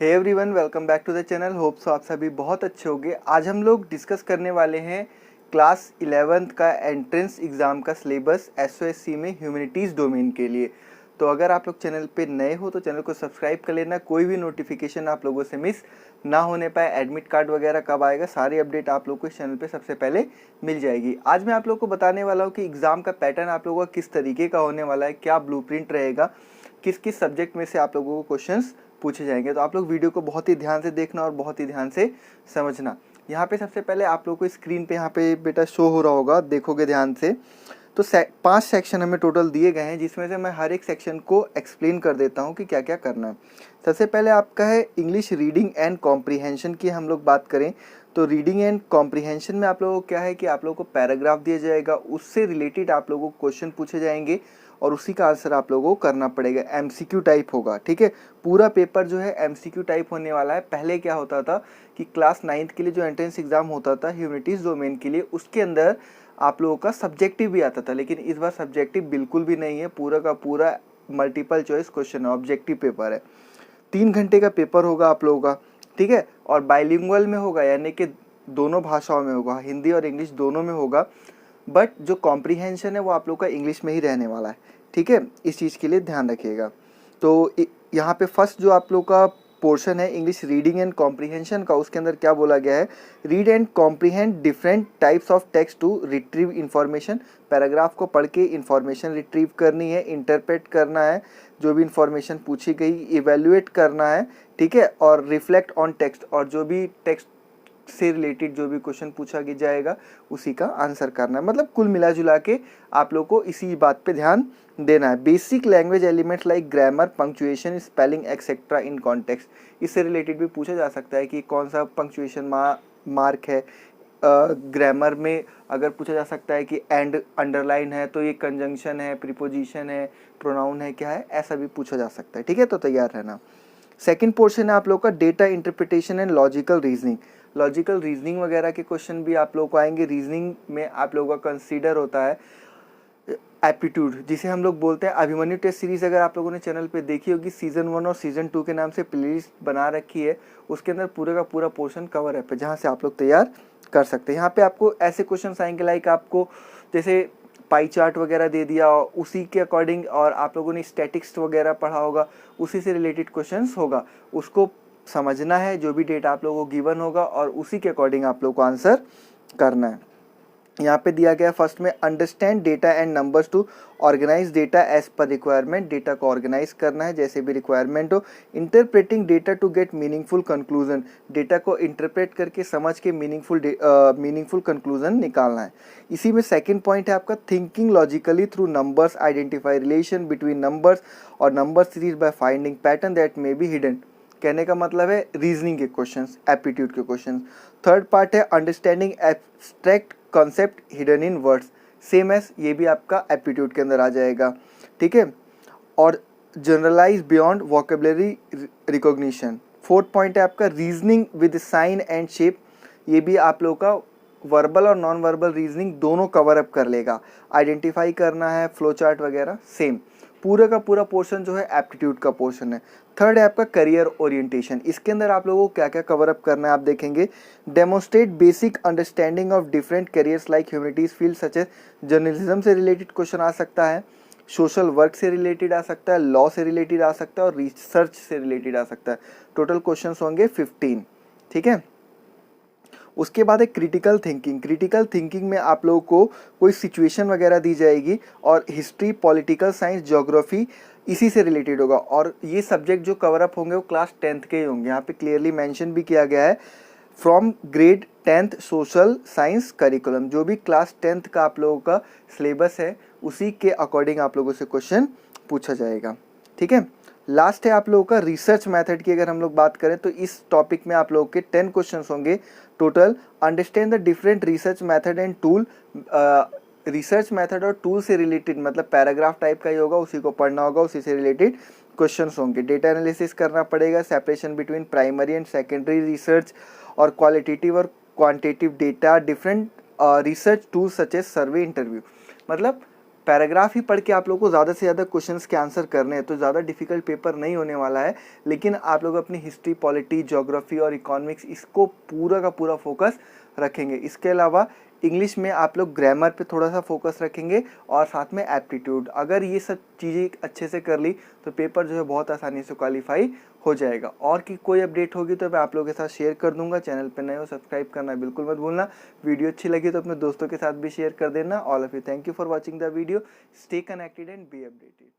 Hey everyone, welcome back to the channel. Hope so आप सभी बहुत अच्छे होंगे। आज हम लोग डिस्कस करने वाले हैं क्लास 11th का एंट्रेंस एग्ज़ाम का सिलेबस एसओएससी में ह्यूमैनिटीज़ डोमेन के लिए। तो अगर आप लोग चैनल पे नए हो तो चैनल को सब्सक्राइब कर लेना, कोई भी नोटिफिकेशन आप लोगों से मिस ना होने पाए। एडमिट कार्ड वगैरह कब आएगा, सारी अपडेट आप लोग को इस चैनल पे सबसे पहले मिल जाएगी। आज मैं आप लोग को बताने वाला हूँ कि एग्ज़ाम का पैटर्न आप लोगों का किस तरीके का होने वाला है, क्या ब्लूप्रिंट रहेगा, किस किस सब्जेक्ट में से आप लोगों को क्वेश्चंस पूछे जाएंगे। तो आप लोग वीडियो को बहुत ही ध्यान से देखना और बहुत ही ध्यान से समझना। यहाँ पे सबसे पहले आप लोग को स्क्रीन पे यहाँ पे बेटा शो हो रहा होगा, देखोगे ध्यान से तो 5 सेक्शन हमें टोटल दिए गए हैं, जिसमें से मैं हर एक सेक्शन को एक्सप्लेन कर देता हूँ कि क्या क्या करना है। सबसे पहले आपका है इंग्लिश रीडिंग एंड कॉम्प्रीहेंशन की हम लोग बात करें तो रीडिंग एंड कॉम्प्रीहेंशन में आप लोगों को क्या है कि आप लोगों को पैराग्राफ दिया जाएगा, उससे रिलेटेड आप लोगों को क्वेश्चन पूछे जाएंगे और उसी का आंसर आप लोगों को करना पड़ेगा। एमसीक्यू टाइप होगा, ठीक है। पूरा पेपर जो है एमसीक्यू टाइप होने वाला है। पहले क्या होता था कि क्लास 9th के लिए जो एंट्रेंस एग्जाम होता था ह्यूमैनिटीज़ डोमेन के लिए, उसके अंदर आप लोगों का सब्जेक्टिव भी आता था, लेकिन इस बार सब्जेक्टिव बिल्कुल भी नहीं है। पूरा का पूरा मल्टीपल चॉइस क्वेश्चन है, ऑब्जेक्टिव पेपर है। 3 घंटे का पेपर होगा आप लोगों का, ठीक है। और बाइलिंगुअल में होगा, यानी कि दोनों भाषाओं में होगा, हिंदी और इंग्लिश दोनों में होगा। बट जो कॉम्प्रीहेंशन है वो आप लोग का इंग्लिश में ही रहने वाला है, ठीक है। इस चीज़ के लिए ध्यान रखिएगा। तो यहाँ पे फर्स्ट जो आप लोग का पोर्शन है इंग्लिश रीडिंग एंड कॉम्प्रीहेंशन का, उसके अंदर क्या बोला गया है, read and comprehend different types of text to retrieve information. Paragraph को पढ़ के इन्फॉर्मेशन रिट्रीव करनी है, इंटरप्रेट करना है, जो भी इन्फॉर्मेशन पूछी गई इवेल्युएट करना है, ठीक है। और रिफ्लेक्ट ऑन टेक्स्ट, और जो भी टेक्स्ट से रिलेटेड जो भी क्वेश्चन पूछा जाएगा उसी का आंसर करना है। मतलब कुल मिला जुला के आप लोग को इसी बात पे ध्यान देना है। Basic language elements like grammar, punctuation, spelling etcetera in context, इससे रिलेटेड भी पूछा जा सकता है कि कौन सा पंक्चुएशन मार्क है। ग्रामर में अगर पूछा जा सकता है कि एंड अंडरलाइन है तो ये कंजंक्शन है, प्रीपोजिशन है, प्रोनाउन है, क्या है, ऐसा भी पूछा जा सकता है, ठीक है। तो तैयार रहना। सेकंड पोर्शन है आप लोग का data interpretation and logical reasoning. Logical reasoning वगैरह के क्वेश्चन भी आप लोग को आएंगे। रीजनिंग में आप लोगों का कंसीडर होता है एप्टीट्यूड, जिसे हम लोग बोलते हैं अभिमन्यु टेस्ट सीरीज। अगर आप लोगों ने चैनल पे देखी होगी, सीजन 1 और सीजन 2 के नाम से प्लेलिस्ट बना रखी है, उसके अंदर पूरे का पूरा पोर्शन कवर है, जहाँ से आप लोग तैयार कर सकते हैं। यहाँ पे आपको ऐसे क्वेश्चन आएंगे लाइक आपको जैसे पाई चार्ट वगैरह दे दिया, उसी के अकॉर्डिंग, और आप लोगों ने स्टैटिक्स वगैरह पढ़ा होगा, उसी से रिलेटेड क्वेश्चंस होगा, उसको समझना है, जो भी डेटा आप लोगों को गिवन होगा और उसी के अकॉर्डिंग आप लोगों को आंसर करना है। यहाँ पे दिया गया फर्स्ट में understand data and numbers to organize data as per requirement. Data को ऑर्गेनाइज करना है जैसे भी रिक्वायरमेंट हो। Interpreting data to get meaningful conclusion, data को इंटरप्रेट करके समझ के मीनिंगफुल कंक्लूजन निकालना है। इसी में सेकंड पॉइंट है आपका thinking logically through numbers, identify relation between numbers और number series by finding pattern that may be hidden. कहने का मतलब है रीजनिंग के क्वेश्चंस, एप्टीट्यूड के क्वेश्चंस। थर्ड पार्ट है understanding abstract concept hidden in words, same as, ये भी आपका एप्टीट्यूड के अंदर आ जाएगा, ठीक है। और generalize beyond vocabulary recognition. Fourth point है आपका reasoning with sign and shape, ये भी आप लोगों का वर्बल और नॉन वर्बल रीजनिंग दोनों कवर अप कर लेगा। आइडेंटिफाई करना है, फ्लो चार्ट वगैरह, सेम। पूरा का पूरा पोर्शन जो है एप्टीट्यूड का पोर्शन है। थर्ड है आपका करियर ओरिएंटेशन। इसके अंदर आप लोगों को क्या क्या कवर अप करना है आप देखेंगे। Demonstrate basic understanding of different careers like humanities field such as, journalism से रिलेटेड क्वेश्चन आ सकता है, सोशल वर्क से रिलेटेड आ सकता है, लॉ से रिलेटेड आ सकता है और रिसर्च से रिलेटेड आ सकता है। टोटल क्वेश्चन होंगे 15, ठीक है। उसके बाद है क्रिटिकल थिंकिंग। क्रिटिकल थिंकिंग में आप लोगों को कोई सिचुएशन वगैरह दी जाएगी और हिस्ट्री, पॉलिटिकल साइंस, ज्योग्राफी इसी से रिलेटेड होगा। और ये सब्जेक्ट जो कवर अप होंगे वो क्लास 10th के ही होंगे। यहाँ पे क्लियरली मेंशन भी किया गया है from grade 10th social science curriculum. जो भी क्लास 10th का आप लोगों का सिलेबस है उसी के अकॉर्डिंग आप लोगों से क्वेश्चन पूछा जाएगा, ठीक है। लास्ट है आप लोगों का रिसर्च मेथड की। अगर हम लोग बात करें तो इस टॉपिक में आप लोगों के 10 क्वेश्चन होंगे total. Understand the different research method and tool. Research method और टूल से रिलेटेड मतलब पैराग्राफ टाइप का ही होगा, उसी को पढ़ना होगा, उसी से रिलेटेड क्वेश्चंस होंगे। डेटा एनालिसिस करना पड़ेगा, separation between primary and secondary research और क्वालिटेटिव और quantitative data, different research tools such as survey, interview. मतलब पैराग्राफ ही पढ़ के आप लोग को ज़्यादा से ज़्यादा क्वेश्चंस के आंसर करने हैं, तो ज़्यादा डिफिकल्ट पेपर नहीं होने वाला है। लेकिन आप लोग अपनी हिस्ट्री, पॉलिटी, ज्योग्राफी और इकोनॉमिक्स इसको पूरा का पूरा फोकस रखेंगे। इसके अलावा इंग्लिश में आप लोग ग्रामर पे थोड़ा सा फोकस रखेंगे और साथ में एप्टीट्यूड। अगर ये सब चीज़ें अच्छे से कर ली तो पेपर जो है बहुत आसानी से क्वालिफाई हो जाएगा। और कि कोई अपडेट होगी तो मैं आप लोगों के साथ शेयर कर दूंगा। चैनल पे नए हो सब्सक्राइब करना बिल्कुल मत भूलना। वीडियो अच्छी लगी तो अपने दोस्तों के साथ भी शेयर कर देना। All of you, thank you for watching the video. Stay connected and be updated.